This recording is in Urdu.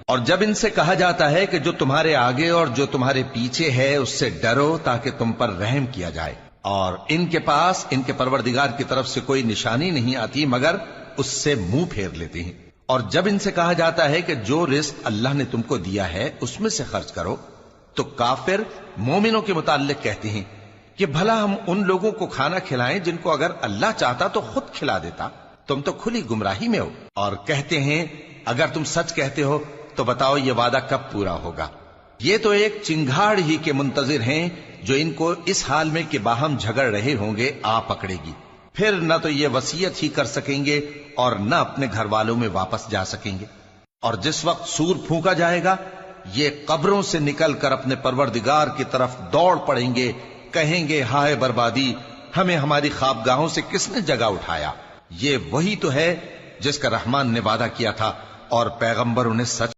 اور جب ان سے کہا جاتا ہے کہ جو تمہارے آگے اور جو تمہارے پیچھے ہے اس سے ڈرو تاکہ تم پر رحم کیا جائے، اور ان کے پاس ان کے پروردگار کی طرف سے کوئی نشانی نہیں آتی مگر اس سے منہ پھیر لیتے ہیں، اور جب ان سے کہا جاتا ہے کہ جو رزق اللہ نے تم کو دیا ہے اس میں سے خرچ کرو، تو کافر مومنوں کے متعلق کہتے ہیں کہ بھلا ہم ان لوگوں کو کھانا کھلائیں جن کو اگر اللہ چاہتا تو خود کھلا دیتا، تم تو کھلی گمراہی میں ہو۔ اور کہتے ہیں اگر تم سچ کہتے ہو تو بتاؤ یہ وعدہ کب پورا ہوگا؟ یہ تو ایک چنگھاڑ ہی کے منتظر ہیں جو ان کو اس حال میں کہ باہم جھگڑ رہے ہوں گے آ پکڑے گی، پھر نہ تو یہ وصیت ہی کر سکیں گے اور نہ اپنے گھر والوں میں واپس جا سکیں گے۔ اور جس وقت سور پھونکا جائے گا یہ قبروں سے نکل کر اپنے پروردگار کی طرف دوڑ پڑیں گے، کہیں گے ہائے بربادی، ہمیں ہماری خوابگاہوں سے کس نے جگہ اٹھایا۔ یہ وہی تو ہے جس کا رحمان نے وعدہ کیا تھا اور پیغمبر انہیں سچ